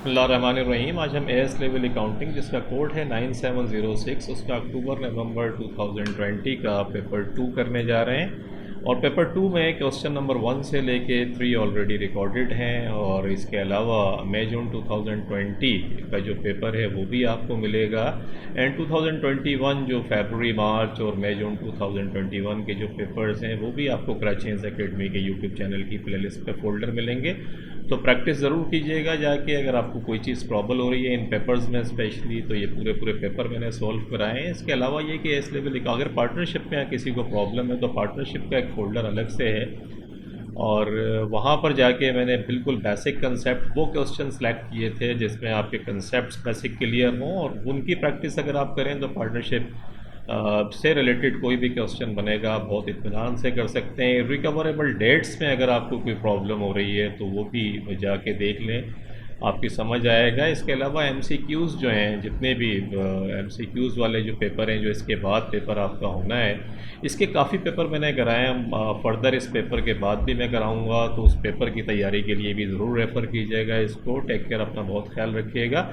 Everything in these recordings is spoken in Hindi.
बिस्मिल्लाहिर्रहमानिर्रहीम। आज हम एएस लेवल अकाउंटिंग जिसका कोड है 9706 उसका अक्टूबर नवंबर 2020 का पेपर 2 करने जा रहे हैं। और पेपर 2 में क्वेश्चन नंबर 1 से लेके 3 ऑलरेडी रिकॉर्डेड हैं, और इसके अलावा मई जून 2020 का जो पेपर है वो भी आपको मिलेगा। एंड 2021 जो फरवरी मार्च और मई जून 2021 के जो पेपर्स हैं वो भी आपको कराचीज एकेडमी के यूट्यूब चैनल की प्लेलिस्ट पे फोल्डर मिलेंगे। तो प्रैक्टिस ज़रूर कीजिएगा जाके। अगर आपको कोई चीज़ प्रॉब्लम हो रही है इन पेपर्स में स्पेशली, तो ये पूरे पूरे पेपर मैंने सॉल्व कराए हैं। इसके अलावा ये कि एस लेवल अगर पार्टनरशिप में किसी को प्रॉब्लम है तो पार्टनरशिप का एक फ़ोल्डर अलग से है, और वहाँ पर जाके मैंने बिल्कुल बेसिक कंसेप्ट वो क्वेश्चन सेलेक्ट किए थे जिसमें आपके कंसेप्ट बेसिक क्लियर हों, और उनकी प्रैक्टिस अगर आप करें तो पार्टनरशिप से रिलेटेड कोई भी क्वेश्चन बनेगा आप बहुत इत्मीनान से कर सकते हैं। रिकवरेबल डेट्स में अगर आपको कोई प्रॉब्लम हो रही है तो वो भी जाके देख लें, आपकी समझ आएगा। इसके अलावा एमसीक्यूज़ जो हैं, जितने भी एमसीक्यूज़ वाले जो पेपर हैं जो इसके बाद पेपर आपका होना है, इसके काफ़ी पेपर मैंने कराए हैं। फर्दर इस पेपर के बाद भी मैं कराऊंगा, तो उस पेपर की तैयारी के लिए भी ज़रूर रेफ़र कीजिएगा इसको। टेक केयर, अपना बहुत ख्याल रखिएगा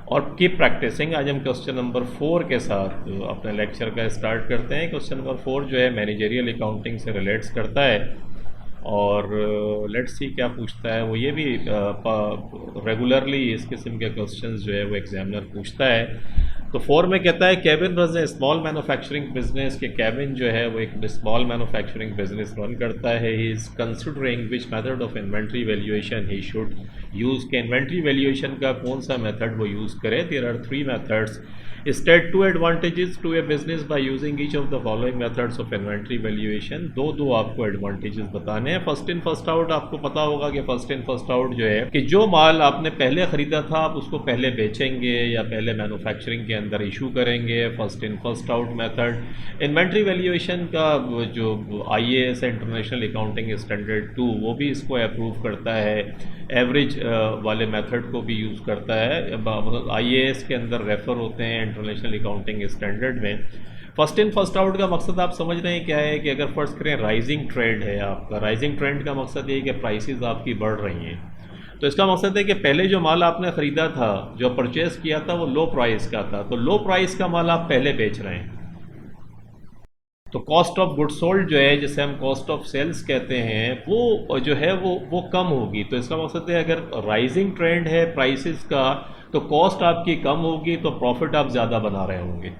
और कीप प्रैक्टिसिंग। आज हम क्वेश्चन नंबर 4 के साथ अपने लेक्चर का स्टार्ट करते हैं। क्वेश्चन नंबर 4 जो है मैनेजरियल अकाउंटिंग से रिलेट्स करता है, और लेट्स सी क्या पूछता है वो। ये भी रेगुलरली इस किस्म के क्वेश्चंस जो है वो एग्जामिनर पूछता है। तो 4 में कहता है केविन रन ए स्मॉल मैन्युफैक्चरिंग बिजनेस, के केविन जो है वो एक स्मॉल मैन्युफैक्चरिंग बिजनेस रन करता है। He is considering which method of inventory valuation he should use, के इन्वेंट्री वैल्यूएशन का कौन सा मेथड वो यूज़ करे। There are 3 methods. State 2 advantages to a business by using each of the following methods of inventory valuation। दो आपको एडवांटेजेस बताने हैं। फर्स्ट इन फर्स्ट आउट, आपको पता होगा कि फर्स्ट इन फर्स्ट आउट जो है कि जो माल आपने पहले ख़रीदा था आप उसको पहले बेचेंगे या पहले मैन्युफैक्चरिंग के अंदर इशू करेंगे। First in first out method. Inventory valuation का जो IAS इंटरनेशनल अकाउंटिंग स्टैंडर्ड 2 वो भी इसको अप्रूव करता है। एवरेज वाले मेथड को भी यूज़ करता है। IAS के अंदर रेफ़र होते हैं इंटरनेशनल अकाउंटिंग स्टैंडर्ड में। फर्स्ट इन फर्स्ट आउट का मकसद आप समझ रहे हैं क्या है, कि अगर फर्स्ट करें राइजिंग ट्रेंड है आपका, राइजिंग ट्रेंड का मकसद ये है कि प्राइसेस आपकी बढ़ रही हैं। तो इसका मकसद है कि पहले जो माल आपने ख़रीदा था, जो परचेज़ किया था वो लो प्राइस का था, तो लो प्राइस का माल आप पहले बेच रहे हैं। तो कॉस्ट ऑफ गुड सोल्ड जो है, जिसे हम कॉस्ट ऑफ सेल्स कहते हैं, वो जो है वो कम होगी। तो इसका मकसद है अगर राइजिंग ट्रेंड है प्राइसेस का तो कॉस्ट आपकी कम होगी, तो प्रॉफिट आप ज़्यादा बना रहे होंगे।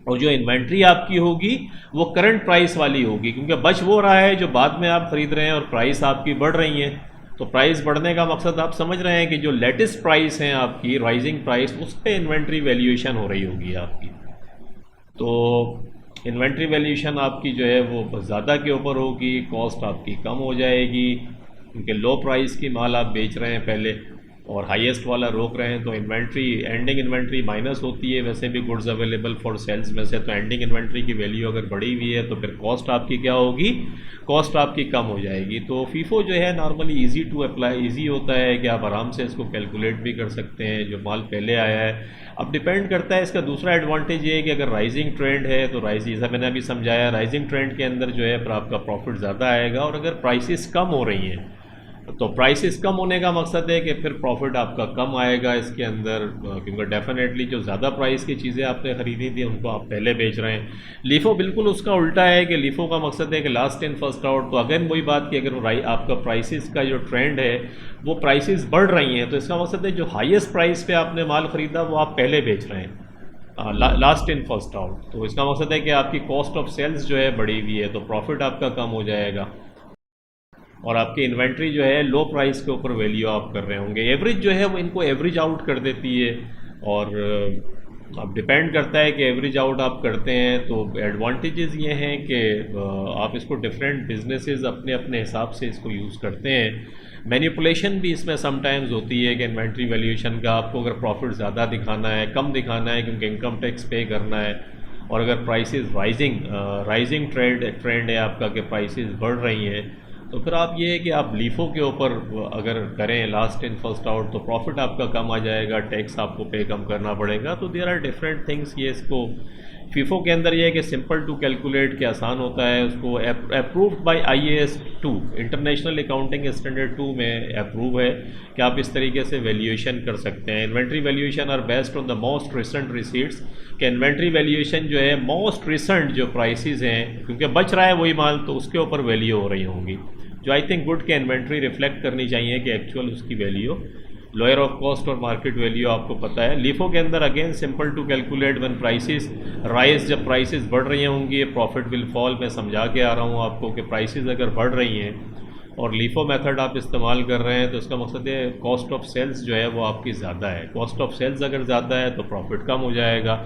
और जो इन्वेंट्री आपकी होगी वो करंट प्राइस वाली होगी, क्योंकि बच वो रहा है जो बाद में आप ख़रीद रहे हैं, और प्राइस आपकी बढ़ रही है। तो प्राइस बढ़ने का मकसद आप समझ रहे हैं कि जो लेटेस्ट प्राइस है आपकी राइजिंग प्राइस, उस पर इन्वेंट्री वैल्यूएशन हो रही होगी आपकी। तो इन्वेंट्री वैल्यूएशन आपकी जो है वो ज़्यादा के ऊपर होगी, कॉस्ट आपकी कम हो जाएगी, क्योंकि लो प्राइस की माल आप बेच रहे हैं पहले और हाईएस्ट वाला रोक रहे हैं। तो इन्वेंट्री, एंडिंग इन्वेंट्री माइनस होती है वैसे भी गुड्स अवेलेबल फॉर सेल्स में से। तो एंडिंग इन्वेंट्री की वैल्यू अगर बढ़ी हुई है तो फिर कॉस्ट आपकी क्या होगी, कॉस्ट आपकी कम हो जाएगी। तो फीफो जो है normally easy to apply, easy होता है कि आप आराम से इसको कैलकुलेट भी कर सकते हैं जो माल पहले आया है। अब डिपेंड करता है। इसका दूसरा एडवांटेज ये है कि अगर राइजिंग ट्रेंड है तो जैसा मैंने अभी समझाया, राइजिंग ट्रेंड के अंदर जो है फिर आपका प्रॉफिट ज़्यादा आएगा। और अगर प्राइसेस कम हो रही हैं तो प्राइसेस कम होने का मकसद है कि फिर प्रॉफिट आपका कम आएगा इसके अंदर, क्योंकि डेफिनेटली जो ज़्यादा प्राइस की चीज़ें आपने ख़रीदी थी उनको आप पहले बेच रहे हैं। लीफो बिल्कुल उसका उल्टा है कि लीफो का मकसद है कि लास्ट इन फर्स्ट आउट। तो अगेन वही बात कि अगर आपका प्राइसेस का जो ट्रेंड है वो प्राइसेस बढ़ रही हैं, तो इसका मकसद है जो हाईएस्ट प्राइस पे आपने माल ख़रीदा वो आप पहले बेच रहे हैं, लास्ट इन फर्स्ट आउट। तो इसका मकसद है कि आपकी कॉस्ट ऑफ सेल्स जो है बढ़ी हुई है, तो प्रॉफिट आपका कम हो जाएगा, और आपकी इन्वेंट्री जो है लो प्राइस के ऊपर वैल्यू आप कर रहे होंगे। एवरेज जो है वो इनको एवरेज आउट कर देती है, और अब डिपेंड करता है कि एवरेज आउट आप करते हैं। तो एडवांटेजेस ये हैं कि आप इसको डिफरेंट बिजनेसेस अपने अपने हिसाब से इसको यूज़ करते हैं। मैनिपुलेशन भी इसमें समटाइम्स होती है कि इन्वेंट्री वैल्यूएशन का आपको अगर प्रॉफिट ज़्यादा दिखाना है, कम दिखाना है, क्योंकि इनकम टैक्स पे करना है, और अगर प्राइसेस राइजिंग ट्रेंड है आपका कि प्राइसेस बढ़ रही हैं, तो फिर आप ये है कि आप लीफो के ऊपर अगर करें लास्ट इन फर्स्ट आउट तो प्रॉफिट आपका कम आ जाएगा, टैक्स आपको पे कम करना पड़ेगा। तो देयर आर डिफरेंट थिंग्स, ये इसको फीफो के अंदर ये है कि सिंपल टू कैलकुलेट के आसान होता है, उसको approved by IAS 2 international accounting standard 2 में अप्रूव है कि आप इस तरीके से वैल्यूएशन कर सकते हैं। Inventory valuation are based on the most recent receipts, कि इन्वेंट्री वैल्यूएशन जो है मोस्ट रिसेंट जो प्राइसेस हैं, क्योंकि बच रहा है वही माल तो उसके ऊपर वैल्यू हो रही होंगी, जो आई थिंक गुड के इन्वेंट्री रिफ्लेक्ट करनी चाहिए कि एक्चुअल उसकी वैल्यू। लोअर ऑफ कॉस्ट और मार्केट वैल्यू आपको पता है। लीफो के अंदर again simple to calculate when prices rise, जब प्राइसेस बढ़ रही होंगी प्रॉफिट विल फॉल। मैं समझा के आ रहा हूँ आपको कि प्राइसेस अगर बढ़ रही हैं और लीफो मेथड आप इस्तेमाल कर रहे हैं तो इसका मकसद है कॉस्ट ऑफ सेल्स जो है वो आपकी ज़्यादा है। कॉस्ट ऑफ सेल्स अगर ज़्यादा है तो प्रॉफिट कम हो जाएगा।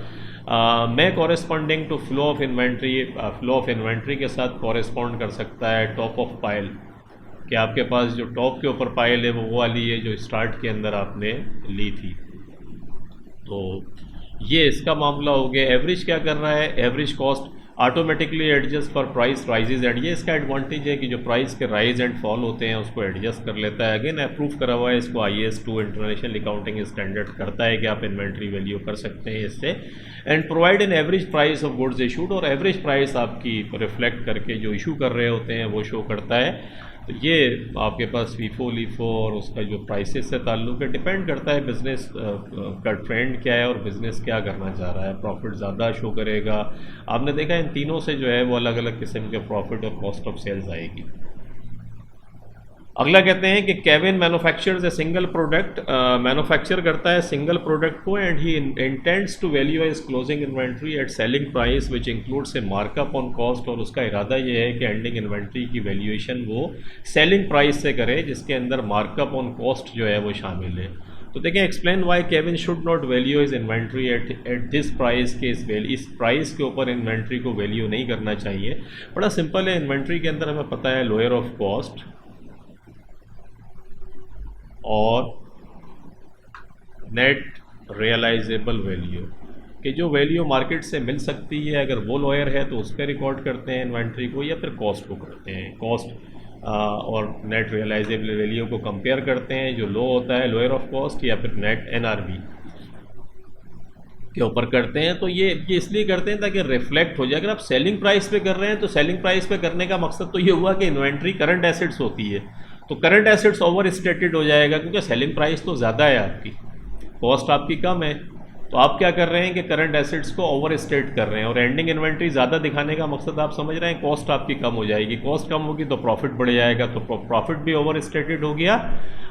मैं corresponding to flow of inventory के साथ कॉरेस्पॉन्ड कर सकता है टॉप ऑफ पाइल, कि आपके पास जो टॉप के ऊपर पाइल है वो वाली है जो स्टार्ट के अंदर आपने ली थी। तो ये इसका मामला हो गया। एवरेज क्या कर रहा है, average cost automatically adjust for price rises and, ये इसका एडवांटेज है कि जो प्राइस के राइज एंड फॉल होते हैं उसको एडजस्ट कर लेता है। अगेन अप्रूव करा हुआ है इसको IAS 2 इंटरनेशनल अकाउंटिंग स्टैंडर्ड करता है कि आप इन्वेंट्री वैल्यू कर सकते हैं इससे। And provide an average price of goods issued, और एवरेज प्राइस आपकी रिफ्लेक्ट करके जो इशू कर रहे होते हैं वो शो करता है। तो ये आपके पास फीफो लीफो और उसका जो प्राइसेस से ताल्लुक है, डिपेंड करता है बिज़नेस का ट्रेंड क्या है और बिज़नेस क्या करना चाह रहा है। प्रॉफिट ज़्यादा शो करेगा, आपने देखा इन तीनों से जो है वो अलग अलग किस्म के प्रॉफिट और कॉस्ट ऑफ सेल्स आएगी। अगला कहते हैं कि Kevin manufactures a single product, manufacture करता है सिंगल प्रोडक्ट को and he intends to value his closing inventory at selling price which includes a markup on cost, और उसका इरादा ये है कि एंडिंग इन्वेंट्री की वैल्यूएशन वो सेलिंग प्राइस से करे जिसके अंदर मार्कअप ऑन कॉस्ट जो है वो शामिल है। तो देखें, explain why Kevin should not value his inventory at this price, के इस प्राइस के ऊपर इन्वेंट्री को वैल्यू नहीं करना चाहिए। बड़ा सिंपल है, इन्वेंट्री के अंदर हमें पता है लोअर ऑफ कॉस्ट और नेट रियलाइजेबल वैल्यू, कि जो वैल्यू मार्केट से मिल सकती है अगर वो लोअर है तो उस पर रिकॉर्ड करते हैं इन्वेंट्री को, या फिर कॉस्ट को करते हैं। कॉस्ट और नेट रियलाइजेबल वैल्यू को कंपेयर करते हैं, जो लो होता है लोअर ऑफ कॉस्ट या फिर नेट NRV के ऊपर करते हैं। तो ये इसलिए करते हैं ताकि रिफ्लेक्ट हो जाए। अगर आप सेलिंग प्राइस पे कर रहे हैं तो सेलिंग प्राइस पे करने का मकसद तो ये हुआ कि इन्वेंट्री करंट एसेट्स होती है, तो करंट एसेट्स ओवर स्टेटेड हो जाएगा क्योंकि सेलिंग प्राइस तो ज़्यादा है आपकी, कॉस्ट आपकी कम है। तो आप क्या कर रहे हैं कि करंट एसेट्स को ओवर स्टेट कर रहे हैं, और एंडिंग इन्वेंट्री ज़्यादा दिखाने का मकसद आप समझ रहे हैं कॉस्ट आपकी कम हो जाएगी। कॉस्ट कम होगी तो प्रॉफिट बढ़ जाएगा, तो प्रॉफिट भी ओवर स्टेटेड हो गया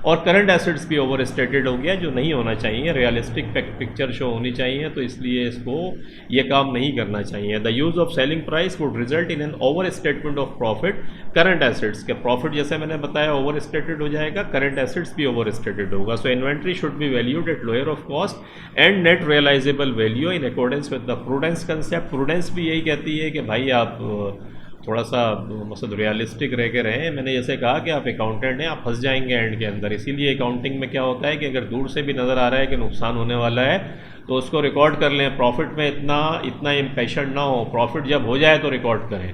और करंट एसेट्स भी ओवर स्टेटेड हो गया, जो नहीं होना चाहिए। रियलिस्टिक पिक्चर शो होनी चाहिए, तो इसलिए इसको ये काम नहीं करना चाहिए। The use of selling price would result in an over statement of profit current assets, के प्रॉफिट जैसे मैंने बताया ओवर स्टेटेड हो जाएगा, करंट एसेट्स भी ओवर स्टेटेड होगा। So inventory should be valued at lower of cost and net realisable value in accordance with the prudence concept. Prudence भी यही कहती है कि भाई आप थोड़ा सा मतलब रियलिस्टिक रह के रहें। मैंने जैसे कहा कि आप अकाउंटेंट हैं, आप फंस जाएंगे एंड के अंदर। इसीलिए अकाउंटिंग में क्या होता है कि अगर दूर से भी नज़र आ रहा है कि नुकसान होने वाला है तो उसको रिकॉर्ड कर लें, प्रॉफिट में इतना इम्पेशेंट ना हो, प्रॉफिट जब हो जाए तो रिकॉर्ड करें,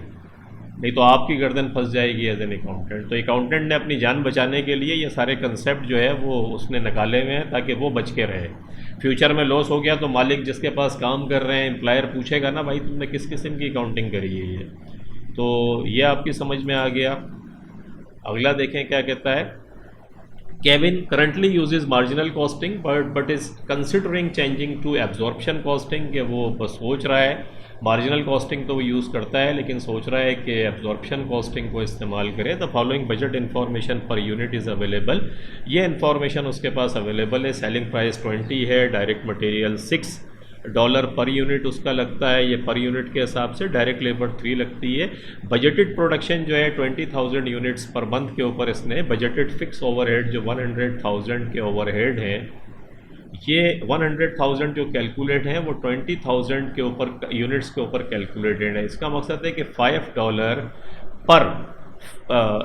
नहीं तो आपकी गर्दन फंस जाएगी एज एन अकाउंटेंट। तो अकाउंटेंट ने अपनी जान बचाने के लिए ये सारे कंसेप्ट जो है वो उसने निकाले हुए हैं ताकि वो बच के रहे। फ्यूचर में लॉस हो गया तो मालिक जिसके पास काम कर रहे हैं एम्प्लॉयर पूछेगा ना, भाई तुमने किस किस्म की अकाउंटिंग करी है ये। तो ये आपकी समझ में आ गया। अगला देखें क्या कहता है। Kevin currently uses marginal costing but is considering changing to absorption costing, कि वो बस सोच रहा है मार्जिनल कॉस्टिंग तो वो यूज़ करता है लेकिन सोच रहा है कि एब्जॉर्प्शन कॉस्टिंग को इस्तेमाल करे। The following budget information per unit is available, ये इन्फॉर्मेशन उसके पास अवेलेबल है। सेलिंग प्राइस 20 है, डायरेक्ट मटेरियल $6 पर यूनिट उसका लगता है, ये पर यूनिट के हिसाब से। डायरेक्ट लेबर 3 लगती है। बजटेड प्रोडक्शन जो है 20,000 यूनिट्स पर मंथ के ऊपर इसने। बजटेड फिक्स ओवरहेड जो 100,000 के ओवरहेड हैं, ये 100,000 जो कैलकुलेट हैं वो 20,000 के ऊपर यूनिट्स के ऊपर कैलकुलेटेड है। इसका मकसद है कि $5 पर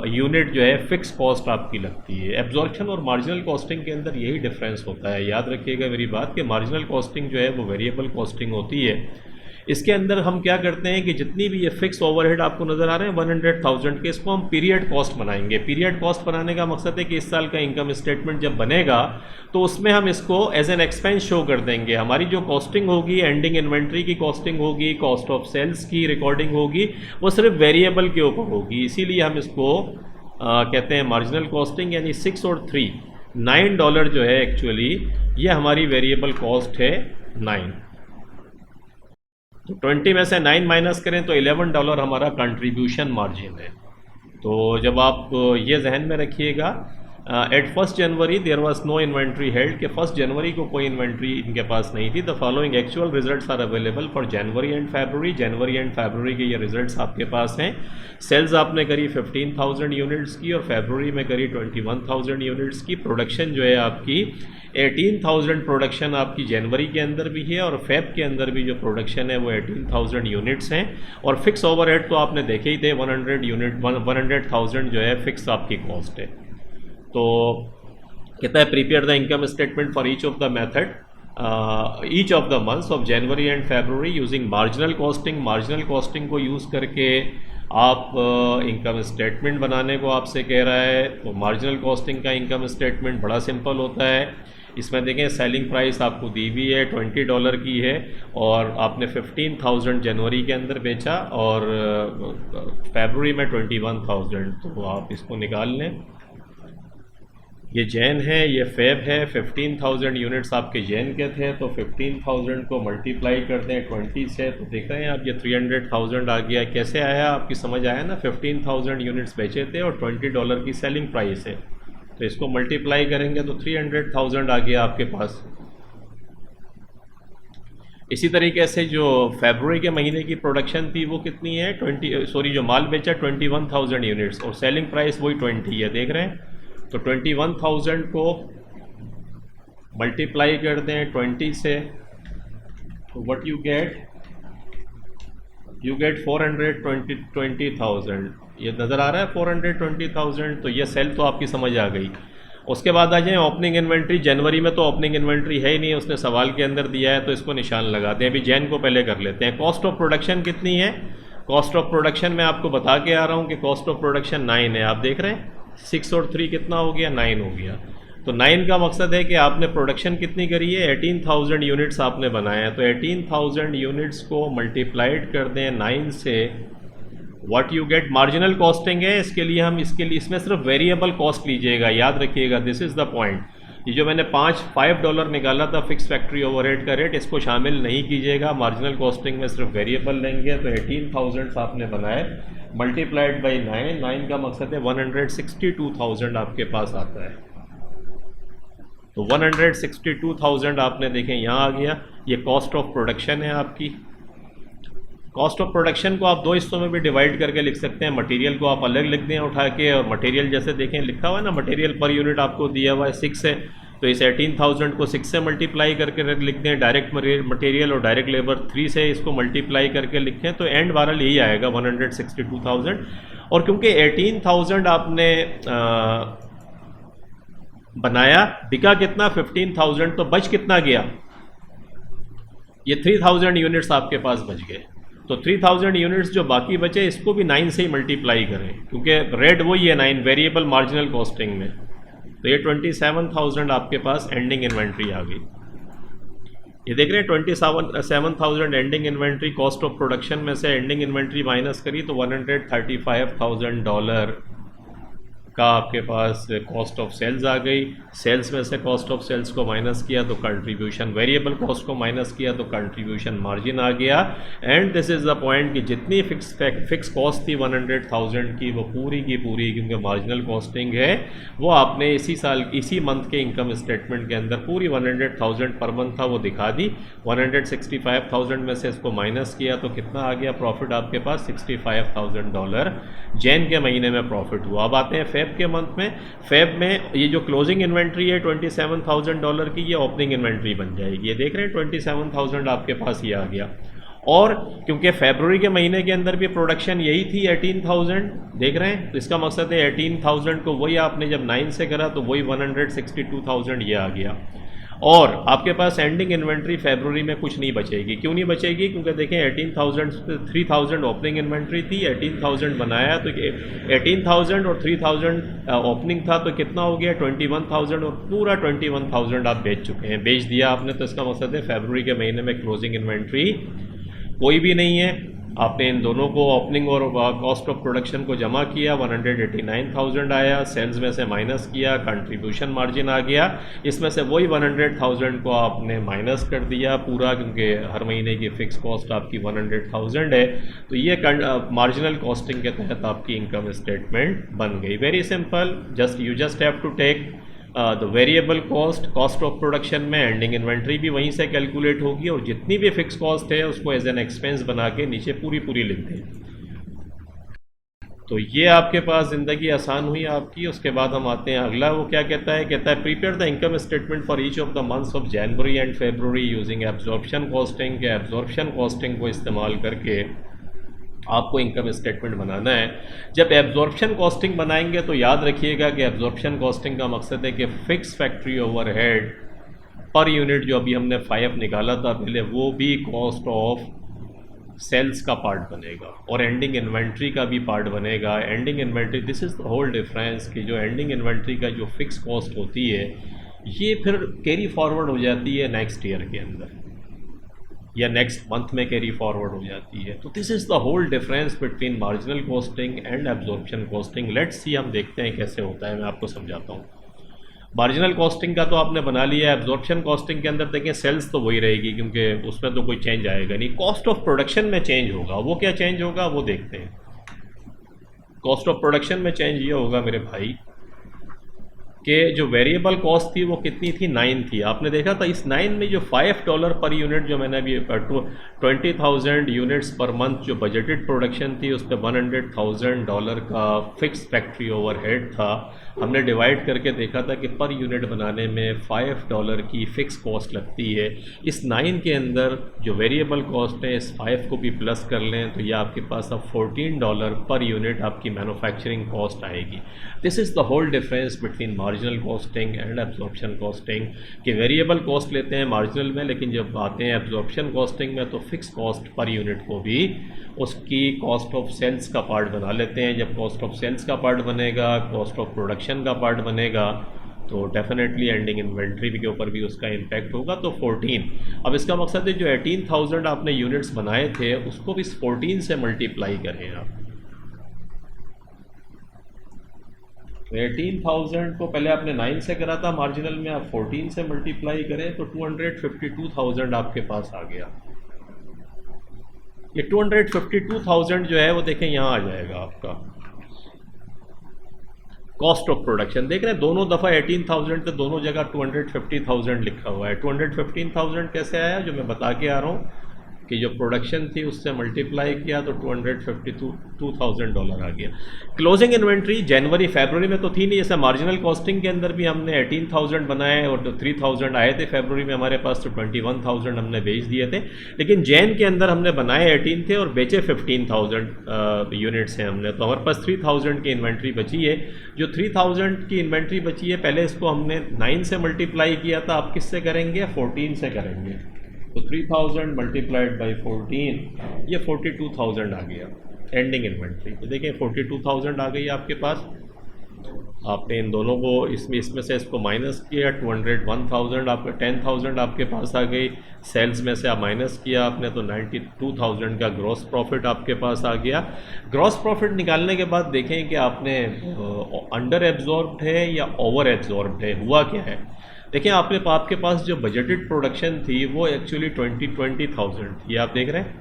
यूनिट जो है फिक्स कॉस्ट आपकी लगती है। एब्जॉर्प्शन और मार्जिनल कॉस्टिंग के अंदर यही डिफरेंस होता है। याद रखिएगा मेरी बात कि मार्जिनल कॉस्टिंग जो है वो वेरिएबल कॉस्टिंग होती है। इसके अंदर हम क्या करते हैं कि जितनी भी ये फिक्स ओवरहेड आपको नज़र आ रहे हैं 100,000 के, इसको हम पीरियड कॉस्ट बनाएंगे। पीरियड कॉस्ट बनाने का मकसद है कि इस साल का इनकम स्टेटमेंट जब बनेगा तो उसमें हम इसको एज एन एक्सपेंस शो कर देंगे। हमारी जो कॉस्टिंग होगी, एंडिंग इन्वेंट्री की कॉस्टिंग होगी, कॉस्ट ऑफ सेल्स की रिकॉर्डिंग होगी, वो सिर्फ वेरिएबल के ऊपर होगी। इसीलिए हम इसको कहते हैं मार्जिनल कॉस्टिंग, यानी 6 और 3 $9 जो है एक्चुअली ये हमारी वेरिएबल कॉस्ट है 9। तो 20 में से 9 माइनस करें तो $11 हमारा कंट्रीब्यूशन मार्जिन है। तो जब आप ये जहन में रखिएगा, at 1 January there was no inventory held, कि 1 जनवरी को कोई इन्वेंट्री इनके पास नहीं थी। The following actual results are available for January and February. January and February के ये रिजल्ट्स आपके पास हैं। सेल्स आपने करी 15,000 यूनिट्स की और फरवरी में करी 21,000 यूनिट्स की। प्रोडक्शन जो है आपकी 18,000 प्रोडक्शन आपकी जनवरी के अंदर भी है और फेब के अंदर भी जो प्रोडक्शन है वो 18,000 यूनिट्स हैं। और फिक्स ओवरहेड तो आपने देखे ही थे, 100,000 जो है फिक्स आपकी कॉस्ट है। तो कहता है prepare the income statement for each of the method each of the months of January and February using marginal costing. Marginal costing को यूज़ करके आप इनकम स्टेटमेंट बनाने को आपसे कह रहा है। तो मार्जिनल कॉस्टिंग का इनकम स्टेटमेंट बड़ा सिंपल होता है। इसमें देखें सेलिंग प्राइस आपको दी हुई है $20 की है और आपने 15,000 जनवरी के अंदर बेचा और फरवरी में 21,000। तो आप इसको निकाल लें। ये जैन है, ये फेब है। 15,000 यूनिट्स आपके जैन के थे, तो 15,000 को मल्टीप्लाई करते हैं 20 से, तो देख रहे हैं आप ये 300,000 आ गया। कैसे आया आपकी समझ आया ना? 15,000 यूनिट्स बेचे थे और $20 की सेलिंग प्राइस है, तो इसको मल्टीप्लाई करेंगे तो 300,000 आ गया आपके पास। इसी तरीके से जो फरवरी के महीने की प्रोडक्शन थी वो कितनी है, जो माल बेचा 21,000 यूनिट्स और सेलिंग प्राइस वही 20 है, देख रहे हैं। तो 21,000 को मल्टीप्लाई कर दें 20 से, तो व्हाट यू गेट 420,000। ये नज़र आ रहा है 420,000। तो ये सेल तो आपकी समझ आ गई। उसके बाद आ जाए ओपनिंग इन्वेंट्री। जनवरी में तो ओपनिंग इन्वेंट्री है ही नहीं, उसने सवाल के अंदर दिया है, तो इसको निशान लगाते हैं। अभी जैन को पहले कर लेते हैं। कॉस्ट ऑफ प्रोडक्शन कितनी है? कॉस्ट ऑफ प्रोडक्शन मैं आपको बता के आ रहा हूँ कि कॉस्ट ऑफ प्रोडक्शन 9 है। आप देख रहे हैं 6 और 3 कितना हो गया, 9 हो गया। तो 9 का मकसद है कि आपने प्रोडक्शन कितनी करी है, 18,000 यूनिट्स आपने बनाए हैं। तो 18,000 यूनिट्स को मल्टीप्लाइड कर दें 9 से, what you get marginal costing है। इसके लिए इसमें सिर्फ वेरिएबल कॉस्ट लीजिएगा, याद रखिएगा, दिस इज़ द पॉइंट। ये जो मैंने $5 निकाला था फिक्स फैक्ट्री ओवरहेड का रेट, इसको शामिल नहीं कीजिएगा। मार्जिनल कॉस्टिंग में सिर्फ वेरिएबल लेंगे। तो 18,000 आपने बनाए मल्टीप्लाइड बाई 9 का मकसद है 162,000 आपके पास आता है। तो 162,000 आपने देखें यहाँ आ गया। ये कॉस्ट ऑफ प्रोडक्शन है आपकी। कॉस्ट ऑफ प्रोडक्शन को आप 2 हिस्सों में भी डिवाइड करके लिख सकते हैं। मटेरियल को आप अलग लिख दें उठा के, और मटेरियल जैसे देखें लिखा हुआ है ना, मटेरियल पर यूनिट आपको दिया हुआ है 6 है, तो इस 18,000 को 6 से मल्टीप्लाई करके लिख दें। डायरेक्ट मटेरियल और डायरेक्ट लेबर 3 से इसको मल्टीप्लाई करके लिखें, तो एंड बहरहाल यही आएगा 162,000। और क्योंकि 18,000 आपने बनाया, बिका कितना 15,000, तो बच कितना गया, ये 3,000 यूनिट्स आपके पास बच गए। तो 3,000 यूनिट्स जो बाकी बचे, इसको भी 9 से ही मल्टीप्लाई करें, क्योंकि रेट वही है 9 वेरिएबल मार्जिनल कॉस्टिंग में। तो ये 27,000 आपके पास एंडिंग इन्वेंट्री आ गई। ये देख रहे हैं 27,000 ending inventory. Cost of production में से एंडिंग इन्वेंट्री माइनस करी तो $135,000 का आपके पास कॉस्ट ऑफ सेल्स आ गई। सेल्स में से कॉस्ट ऑफ सेल्स को माइनस किया तो कंट्रीब्यूशन, वेरिएबल कॉस्ट को माइनस किया तो कंट्रीब्यूशन मार्जिन आ गया। And this is the point कि जितनी फिक्स कॉस्ट थी 100,000 की, वो पूरी की पूरी, क्योंकि मार्जिनल कॉस्टिंग है, वो आपने इसी मंथ के इनकम स्टेटमेंट के अंदर पूरी 100,000 पर मंथ था वो दिखा दी। 165,000 में से इसको माइनस किया तो कितना आ गया प्रॉफिट आपके पास, $65,000 जैन के महीने में प्रॉफिट हुआ। अब आते हैं फेब के मंथ में। फेब में ये जो क्लोजिंग इन्वेंट्री है $27,000 की, ये ओपनिंग इन्वेंट्री बन जाएगी। ये देख रहे हैं 27,000 आपके पास ये आ गया। और क्योंकि फरवरी के महीने के अंदर भी प्रोडक्शन यही थी 18,000, देख रहे हैं, तो इसका मकसद है 18,000 को वही आपने जब 9 से करा तो वही 162,000 ये आ गया। और आपके पास एंडिंग इन्वेंट्री फरवरी में कुछ नहीं बचेगी। क्यों नहीं बचेगी? क्योंकि देखें 18,000 3,000 ओपनिंग इन्वेंट्री थी, 18,000 बनाया तो 18,000 और 3,000 ओपनिंग था तो कितना हो गया 21,000 और पूरा 21,000 आप बेच चुके हैं, बेच दिया आपने। तो इसका मकसद है फरवरी के महीने में क्लोजिंग इन्वेंट्री कोई भी नहीं है। आपने इन दोनों को ओपनिंग और कॉस्ट ऑफ प्रोडक्शन को जमा किया, 189,000 आया, सेल्स में से माइनस किया, कंट्रीब्यूशन मार्जिन आ गया, इसमें से वही 100,000 को आपने माइनस कर दिया पूरा, क्योंकि हर महीने की फ़िक्स कॉस्ट आपकी 100,000 है। तो ये मार्जिनल कॉस्टिंग के तहत आपकी इनकम स्टेटमेंट बन गई। Very simple, you just have to take the variable cost, cost of production में एंडिंग इन्वेंट्री भी वहीं से कैलकुलेट होगी और जितनी भी फिक्स कॉस्ट है उसको एज एन एक्सपेंस बना के नीचे पूरी लिख दें। तो ये आपके पास ज़िंदगी आसान हुई आपकी। उसके बाद हम आते हैं अगला, वो क्या कहता है prepare the income statement for each of the months of January and February using absorption costing. के एब्जॉर्प्शन कॉस्टिंग को इस्तेमाल करके आपको इनकम स्टेटमेंट बनाना है। जब एब्जॉर्प्शन कॉस्टिंग बनाएंगे तो याद रखिएगा कि एब्जॉर्प्शन कॉस्टिंग का मकसद है कि fix factory overhead per unit जो अभी हमने 5 निकाला था पहले, वो भी कॉस्ट ऑफ सेल्स का पार्ट बनेगा और एंडिंग इन्वेंट्री का भी पार्ट बनेगा। Ending inventory, this is the whole difference कि जो एंडिंग इन्वेंट्री का जो फिक्स कॉस्ट होती है ये फिर कैरी फॉरवर्ड हो जाती है नेक्स्ट ईयर के अंदर या नेक्स्ट मंथ में कैरी फॉरवर्ड हो जाती है। तो this is the whole difference between marginal costing and absorption costing. Let's see, हम देखते हैं कैसे होता है, मैं आपको समझाता हूँ। मार्जिनल कॉस्टिंग का तो आपने बना लिया। एब्जॉर्प्शन कॉस्टिंग के अंदर देखें सेल्स तो वही रहेगी क्योंकि उसमें तो कोई चेंज आएगा नहीं। कॉस्ट ऑफ प्रोडक्शन में चेंज होगा, वो क्या चेंज होगा वो देखते हैं। कॉस्ट ऑफ प्रोडक्शन में चेंज ये होगा मेरे भाई कि जो वेरिएबल कॉस्ट थी वो कितनी थी, 9 थी। आपने देखा था इस 9 में जो $5 पर यूनिट जो मैंने अभी 20,000 यूनिट्स पर मंथ जो बजटेड प्रोडक्शन थी उस पर $100,000 का फिक्स फैक्ट्री ओवरहेड था। हमने डिवाइड करके देखा था कि पर यूनिट बनाने में $5 की फ़िक्स कॉस्ट लगती है। इस 9 के अंदर जो वेरिएबल कॉस्ट है इस 5 को भी प्लस कर लें तो ये आपके पास अब $14 पर यूनिट आपकी मैन्युफैक्चरिंग कॉस्ट आएगी। This is the whole difference between marginal costing and absorption costing कि वेरिएबल कॉस्ट लेते हैं मार्जिनल में, लेकिन जब आते हैं एब्जॉर्प्शन कॉस्टिंग में तो फिक्स कॉस्ट पर यूनिट को भी उसकी कॉस्ट ऑफ सेल्स का पार्ट बना लेते हैं। जब कॉस्ट ऑफ सेल्स का पार्ट बनेगा, कॉस्ट ऑफ प्रोडक्शन का पार्ट बनेगा तो डेफिनेटली एंडिंग इन्वेंट्री के ऊपर भी उसका इम्पैक्ट होगा। तो 14, अब इसका मकसद है जो 18,000 आपने यूनिट्स बनाए थे उसको भी इस 14 से मल्टीप्लाई करें आप। 18,000 को पहले आपने 9 से करा था मार्जिनल में, आप 14 से मल्टीप्लाई करें तो 252,000 आपके पास आ गया। ये 252,000 जो है वो देखें यहाँ आ जाएगा आपका कॉस्ट ऑफ प्रोडक्शन। देख रहे हैं दोनों दफ़ा 18,000 तो दोनों जगह 250,000 लिखा हुआ है। 215,000 कैसे आया, जो मैं बता के आ रहा हूँ कि जो प्रोडक्शन थी उससे मल्टीप्लाई किया तो $252,000 आ गया। क्लोजिंग इन्वेंट्री जनवरी फरवरी में तो थी नहीं, जैसे मार्जिनल कॉस्टिंग के अंदर भी हमने 18,000 बनाए और तो 3,000 आए थे फरवरी में हमारे पास, तो 21,000 हमने बेच दिए थे। लेकिन जैन के अंदर हमने बनाए 18 थे और बेचे 15,000 यूनिट्स हैं हमने, तो हमारे पास 3,000 की इन्वेंट्री बची है। जो 3,000 की इन्वेंट्री बची है पहले इसको हमने 9 से मल्टीप्लाई किया था, आप किससे करेंगे, 14 से करेंगे। तो 3,000 मल्टीप्लाइड बाई 14 ये 42,000 आ गया एंडिंग इन्वेंट्री। तो देखिए 42,000 आ गई आपके पास। आपने इन दोनों को इसमें से इसको माइनस किया, 201,000 आपका 10,000 आपके पास आ गई। सेल्स में से आप माइनस किया आपने तो 92,000 का ग्रॉस प्रॉफिट आपके पास आ गया। ग्रॉस प्रॉफिट निकालने के बाद देखें कि आपने अंडर एब्जॉर्ब्ड है या ओवर एब्जॉर्ब्ड है, हुआ क्या है। देखिए आपके पास जो बजटेड प्रोडक्शन थी वो एक्चुअली 20,000 थी। आप देख रहे हैं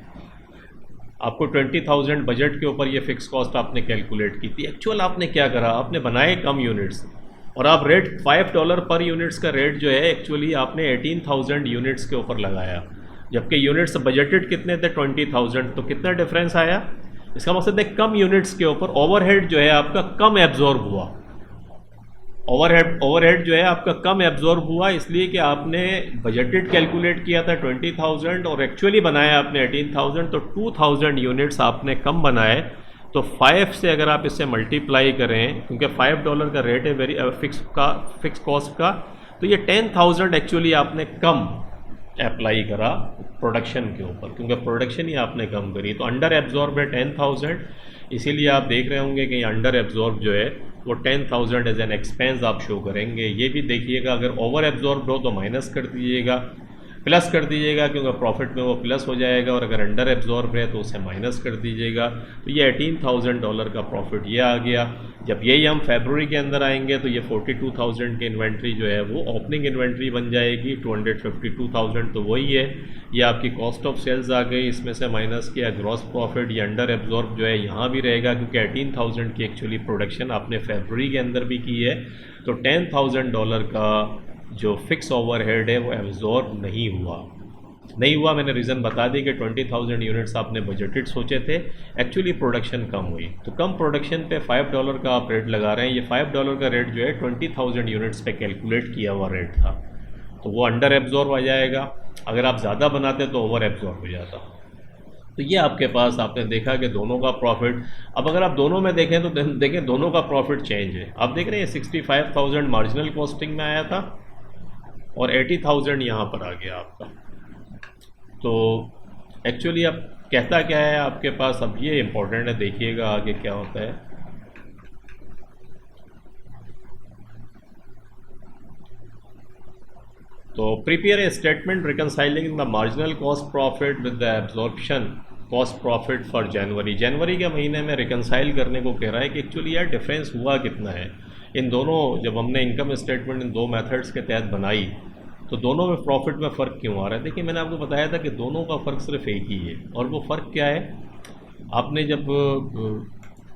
आपको 20,000 बजट के ऊपर ये फिक्स कॉस्ट आपने कैलकुलेट की थी। एक्चुअल आपने क्या करा, आपने बनाए कम यूनिट्स और आप रेट $5 पर यूनिट्स का रेट जो है एक्चुअली आपने 18,000 यूनिट्स के ऊपर लगाया, जबकि यूनिट्स बजटेड कितने थे 20,000। तो कितना डिफरेंस आया, इसका मकसद है कम यूनिट्स के ऊपर ओवरहेड जो है आपका कम एब्जॉर्ब हुआ। ओवरहेड जो है आपका कम एब्जॉर्ब हुआ इसलिए कि आपने बजटेड कैलकुलेट किया था 20,000 और एक्चुअली बनाया आपने 18,000, तो 2,000 यूनिट्स आपने कम बनाए। तो 5 से अगर आप इसे मल्टीप्लाई करें, क्योंकि $5 का रेट है फिक्स कॉस्ट का, तो ये 10,000 एक्चुअली आपने कम अप्लाई करा प्रोडक्शन के ऊपर, क्योंकि प्रोडक्शन ही आपने कम करी, तो अंडर एब्जॉर्ब है 10,000। इसीलिए आप देख रहे होंगे कि अंडर एब्जॉर्ब जो है वो 10,000 एज एन एक्सपेंस आप शो करेंगे। ये भी देखिएगा, अगर ओवर एब्जॉर्ब हो तो माइनस कर दीजिएगा, प्लस कर दीजिएगा, क्योंकि प्रॉफिट में वो प्लस हो जाएगा, और अगर अंडर एब्जॉर्ब है तो उसे माइनस कर दीजिएगा। तो ये $18,000 का प्रॉफिट ये आ गया। जब यही हम फरवरी के अंदर आएंगे तो ये 42,000 की इन्वेंट्री जो है वो ओपनिंग इन्वेंट्री बन जाएगी, 252,000 तो वही है। ये आपकी कॉस्ट ऑफ सेल्स आ गई, इसमें से माइनस किया ग्रॉस प्रॉफिट। ये अंडर एब्जॉर्ब जो है यहाँ भी रहेगा, क्योंकि 18,000 की एक्चुअली प्रोडक्शन आपने फरवरी के अंदर भी की है। तो $10,000 का जो फिक्स ओवरहेड है वो एब्जॉर्ब नहीं हुआ। मैंने रीज़न बता दी कि 20,000 यूनिट्स आपने बजटेड सोचे थे, एक्चुअली प्रोडक्शन कम हुई। तो कम प्रोडक्शन पे $5 का आप रेट लगा रहे हैं। ये $5 का रेट जो है 20,000 यूनिट्स पे कैलकुलेट किया हुआ रेट था, तो वो अंडर एब्जॉर्ब आ जाएगा। अगर आप ज़्यादा बनाते तो ओवर एब्जॉर्ब हो जाता। तो ये आपके पास आपने देखा कि दोनों का प्रॉफिट, अब अगर आप दोनों में देखें तो देखें दोनों का प्रॉफिट चेंज है। आप देख रहे हैं 65,000 मार्जिनल कॉस्टिंग में आया था और 80,000 यहाँ पर आ गया आपका। तो एक्चुअली अब कहता क्या है आपके पास, अब ये इम्पोर्टेंट है, देखिएगा आगे क्या होता है। तो prepare a statement reconciling the marginal cost profit with the absorption cost profit for January के महीने में रिकनसाइल करने को कह रहा है कि एक्चुअली यार डिफरेंस हुआ कितना है इन दोनों। जब हमने इनकम स्टेटमेंट इन दो मेथड्स के तहत बनाई तो दोनों में प्रॉफिट में फ़र्क क्यों आ रहा है। देखिए मैंने आपको बताया था कि दोनों का फ़र्क सिर्फ एक ही है, और वो फ़र्क क्या है, आपने जब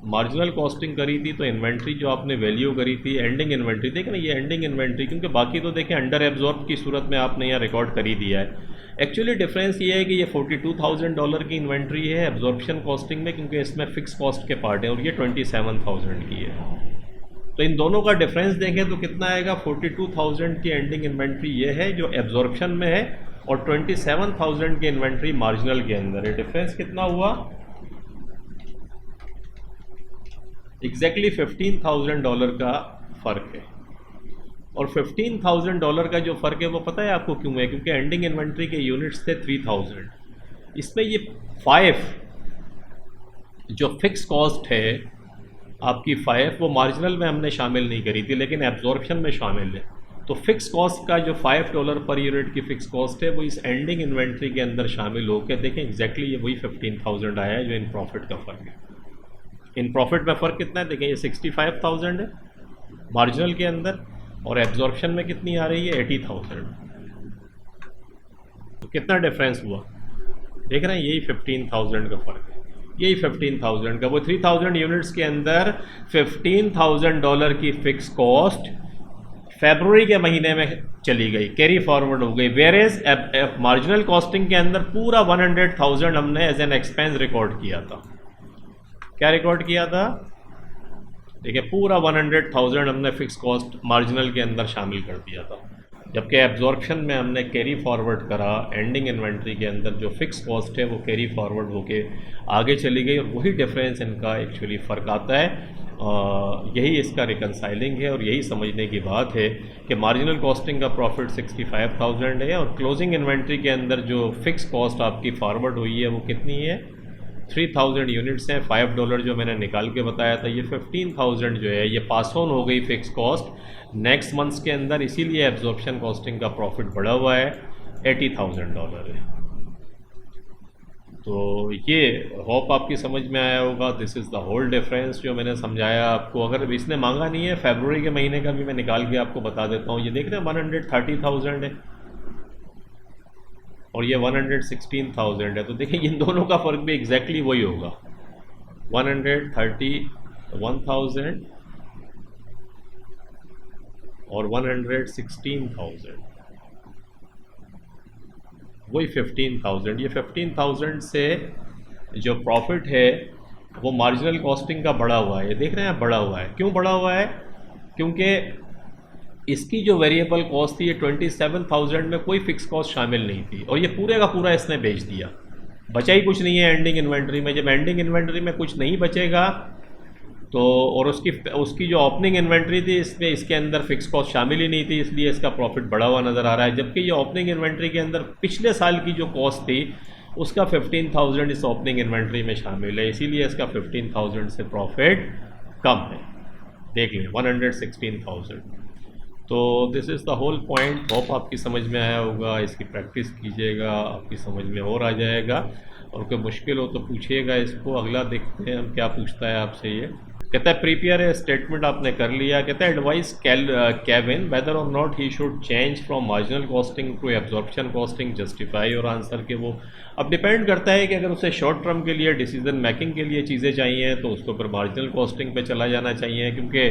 मार्जिनल कॉस्टिंग करी थी तो इन्वेंट्री जो आपने वैल्यू करी थी एंडिंग इन्वेंट्री, देखें ना ये एंडिंग इन्वेंट्री, क्योंकि बाकी तो देखें अंडर एब्जॉर्ब की सूरत में आपने यहाँ रिकॉर्ड कर ही दिया है। एक्चुअली डिफरेंस ये है कि ये $42,000 की इन्वेंट्री है एब्जॉर्प्शन कॉस्टिंग में, क्योंकि इसमें फ़िक्स कॉस्ट के पार्ट है, और ये 27,000 की है। तो इन दोनों का डिफरेंस देखें तो कितना आएगा, 42,000 की एंडिंग इन्वेंट्री ये है जो एब्जॉर्प्शन में है, और 27,000 की इन्वेंट्री मार्जिनल के अंदर है। डिफरेंस कितना हुआ, एग्जैक्टली $15,000 का फ़र्क है। और $15,000 का जो फ़र्क है वो पता है आपको क्यों है, क्योंकि एंडिंग इन्वेंट्री के यूनिट्स थे 3,000, इसमें ये 5 जो फिक्स कॉस्ट है आपकी 5 वो मार्जिनल में हमने शामिल नहीं करी थी, लेकिन एब्जॉर्प्शन में शामिल है। तो फिक्स कॉस्ट का जो $5 पर यूनिट की फ़िक्स कॉस्ट है वो इस एंडिंग इन्वेंट्री के अंदर शामिल होकर देखें एग्जैक्टली ये वही 15,000 आया है जो इन प्रॉफिट का फ़र्क है। इन प्रॉफिट में फ़र्क कितना है, देखें ये 65,000 है मार्जिनल के अंदर, और एब्जॉर्प्शन में कितनी आ रही है 80,000। तो कितना डिफरेंस हुआ, देख रहे हैं, यही 15,000 का फ़र्क है, यही 15,000 का। वो 3,000 यूनिट्स के अंदर $15,000 की फ़िक्स कॉस्ट फरवरी के महीने में चली गई, कैरी फॉरवर्ड हो गई। वेयर इज मार्जिनल कॉस्टिंग के अंदर पूरा 100,000 हमने एज एन एक्सपेंस रिकॉर्ड किया था। क्या रिकॉर्ड किया था, देखिए पूरा 100,000 हमने फ़िक्स कॉस्ट मार्जिनल के अंदर शामिल कर दिया था, जबकि एब्जॉर्प्शन में हमने कैरी फॉरवर्ड करा। एंडिंग इन्वेंट्री के अंदर जो फिक्स कॉस्ट है वो कैरी फॉरवर्ड होके आगे चली गई, और वही डिफरेंस इनका एक्चुअली फ़र्क आता है। यही इसका रिकनसाइलिंग है, और यही समझने की बात है कि मार्जिनल कॉस्टिंग का प्रॉफिट 65,000 है, और क्लोजिंग इन्वेंट्री के अंदर जो फिक्स कॉस्ट आपकी फॉरवर्ड हुई है वो कितनी है, 3,000 यूनिट्स हैं। $5 जो मैंने निकाल के बताया था, ये 15,000 जो है ये पास ऑन हो गई फिक्स कॉस्ट नेक्स्ट मंथ्स के अंदर, इसीलिए एब्जॉर्प्शन कॉस्टिंग का प्रॉफिट बढ़ा हुआ है, $80,000 है। तो ये होप आपकी समझ में आया होगा। This is the whole difference जो मैंने समझाया आपको। अगर इसने मांगा नहीं है फरवरी के महीने का भी मैं निकाल के आपको बता देता हूँ। ये देख रहे हैं 130,000 है और ये 116,000 है, तो देखिए इन दोनों का फ़र्क भी एग्जैक्टली वही होगा, 131,000 और 116,000, वही 15,000। ये 15,000 से जो प्रॉफिट है वो मार्जिनल कॉस्टिंग का बढ़ा हुआ है। ये देख रहे हैं बढ़ा हुआ है। क्यों बढ़ा हुआ है, क्योंकि इसकी जो वेरिएबल कॉस्ट थी ये 27,000 में कोई फिक्स कॉस्ट शामिल नहीं थी, और ये पूरे का पूरा इसने बेच दिया, बचा ही कुछ नहीं है एंडिंग इन्वेंट्री में। जब एंडिंग इन्वेंट्री में कुछ नहीं बचेगा तो और उसकी उसकी जो ओपनिंग इन्वेंट्री थी इसमें इसके अंदर फिक्स कॉस्ट शामिल ही नहीं थी, इसलिए इसका प्रॉफिट बढ़ा हुआ नज़र आ रहा है। जबकि ये ओपनिंग इन्वेंट्री के अंदर पिछले साल की जो कॉस्ट थी उसका 15,000 इस ओपनिंग इन्वेंट्री में शामिल है, इसीलिए इसका 15,000 से प्रॉफिट कम है। देख लें 116,000। तो this is the whole point. Hope आपकी समझ में आया होगा, इसकी प्रैक्टिस कीजिएगा, आपकी समझ में और आ जाएगा। और कोई मुश्किल हो तो पूछिएगा इसको। अगला देखते हैं हम क्या पूछता है आपसे। ये कहता है प्रीपेयर है स्टेटमेंट आपने कर लिया। कहता है advise Kevin whether or not he should change from marginal costing to absorption costing, justify your answer के वो अब डिपेंड करता है कि अगर उसे शॉर्ट टर्म के लिए डिसीजन मेकिंग के लिए चीज़ें चाहिए तो उसको फिर मार्जिनल कॉस्टिंग पे चला जाना चाहिए, क्योंकि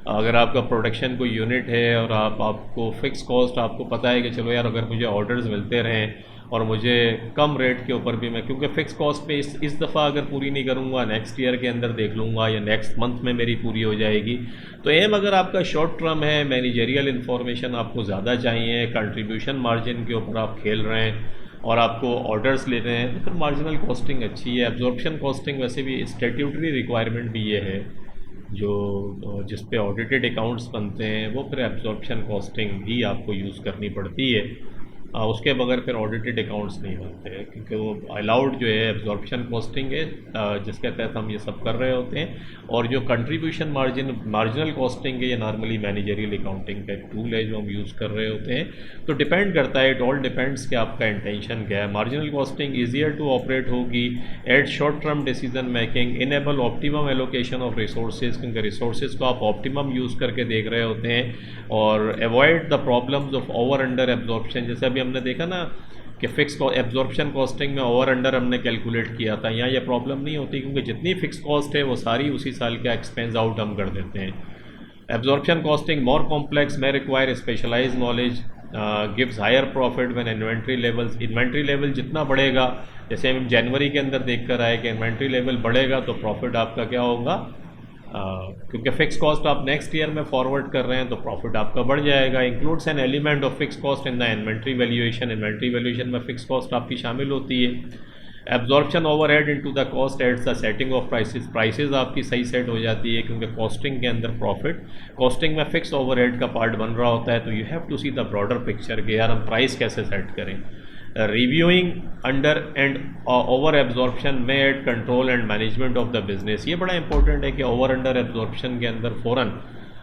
अगर आपका प्रोडक्शन कोई यूनिट है और आपको फिक्स कॉस्ट आपको पता है कि चलो यार अगर मुझे ऑर्डर्स मिलते रहें और मुझे कम रेट के ऊपर भी मैं, क्योंकि फ़िक्स कॉस्ट पे इस दफ़ा अगर पूरी नहीं करूँगा नेक्स्ट ईयर के अंदर देख लूँगा या नेक्स्ट मंथ में मेरी पूरी हो जाएगी। तो एम अगर आपका शॉर्ट टर्म है, मैनेजरियल इन्फॉर्मेशन आपको ज़्यादा चाहिए, कंट्रीब्यूशन मार्जिन के ऊपर आप खेल रहे हैं और आपको ऑर्डर्स ले रहे हैं, तो फिर मार्जिनल कॉस्टिंग अच्छी है। एब्जॉर्प्शन कॉस्टिंग वैसे भी स्टैट्यूटरी रिक्वायरमेंट भी ये है जो जिस पे ऑडिटेड अकाउंट्स बनते हैं, वो फिर एब्जॉर्प्शन कॉस्टिंग भी आपको यूज़ करनी पड़ती है। उसके बगैर फिर ऑडिटेड अकाउंट्स नहीं बनते हैं, क्योंकि वो अलाउड जो है एब्जॉर्प्शन कॉस्टिंग है जिसके तहत हम ये सब कर रहे होते हैं। और जो कंट्रीब्यूशन मार्जिनल कॉस्टिंग है ये नॉर्मली मैनेजरियल अकाउंटिंग का एक टूल है जो हम यूज़ कर रहे होते हैं। तो डिपेंड करता है, इट ऑल डिपेंड्स कि आपका इंटेंशन क्या है। Marginal costing easier to operate होगी, aid short term decision making, enable optimum allocation of resources, क्योंकि रिसोर्सेज को आप ऑप्टिमम यूज़ करके देख रहे होते हैं, और avoid the problems of over under absorption. जैसे अभी हमने देखा ना कि फिक्स एब्जॉर्प्शन कॉस्टिंग में ओवर अंडर हमने कैलकुलेट किया था, यहाँ ये प्रॉब्लम नहीं होती क्योंकि जितनी फिक्स कॉस्ट है वो सारी उसी साल का एक्सपेंस आउट हम कर देते हैं। एब्जॉर्प्शन कॉस्टिंग मोर कॉम्प्लेक्स में require specialise knowledge, gives higher profit when inventory level जितना बढ़ेगा, जैसे हम जनवरी के अंदर देख कर आए कि इन्वेंट्री लेवल बढ़ेगा तो प्रॉफिट आपका क्या होगा, क्योंकि फिक्स कॉस्ट आप नेक्स्ट ईयर में फॉरवर्ड कर रहे हैं तो प्रॉफिट आपका बढ़ जाएगा। Includes an element of fix cost in the inventory valuation में फिक्स कॉस्ट आपकी शामिल होती है। Absorption overhead into the cost aids the setting of prices आपकी सही सेट हो जाती है, क्योंकि कॉस्टिंग के अंदर प्रॉफिट कॉस्टिंग में फिक्स ओवरहेड का पार्ट बन रहा होता है। तो you have to see the broader picture कि यार हम प्राइस कैसे सेट करें। Reviewing under and over absorption में aid control and management of the business. ये बड़ा इंपॉर्टेंट है कि ओवर अंडर एब्जॉर्प्शन के अंदर फ़ौरन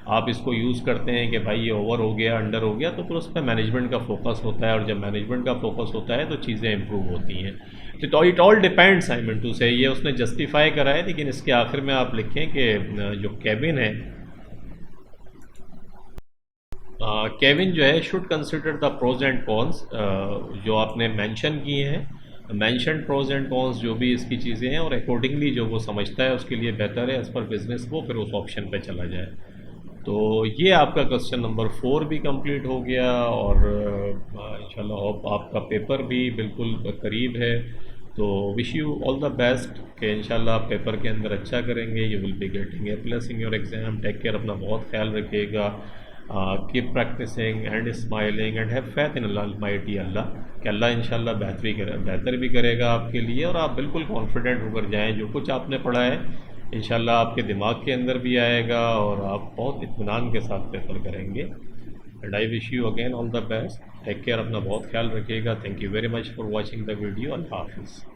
आप इसको यूज़ करते हैं कि भाई ये ओवर हो गया अंडर हो गया, तो फिर उस पर मैनेजमेंट का फोकस होता है, और जब मैनेजमेंट का फोकस होता है तो चीज़ें इंप्रूव होती हैं। तो it all depends, I mean to say, ये उसने जस्टिफाई करा है, लेकिन इसके आखिर में आप लिखें कि जो केविन है, केविन जो है should consider the pros and cons, जो आपने मेंशन किए हैं, मेंशन प्रोज एंड कॉन्स जो भी इसकी चीज़ें हैं, और अकॉर्डिंगली जो वो समझता है उसके लिए बेहतर है एज़ पर बिजनेस, वो फिर उस ऑप्शन पे चला जाए। तो ये आपका क्वेश्चन नंबर 4 भी कंप्लीट हो गया, और इंशाल्लाह होप आपका पेपर भी बिल्कुल करीब है। तो wish you all the best कि इंशाल्लाह आप पेपर के अंदर अच्छा करेंगे। यू विल बी गेटिंग ए+ in your exam. Take care, अपना बहुत ख्याल रखिएगा। Keep practising and smiling and have faith in almighty अल्लाह, कि अल्लाह इंशाल्लाह बेहतर भी करेगा आपके लिए, और आप बिल्कुल कॉन्फिडेंट होकर जाएं। जो कुछ आपने पढ़ा है इंशाल्लाह आपके दिमाग के अंदर भी आएगा और आप बहुत इत्मीनान के साथ पेपर करेंगे। And I wish you again all the best. Take care, अपना बहुत ख्याल रखिएगा। Thank you very much for watching the video. अल्लाह हाफिज़।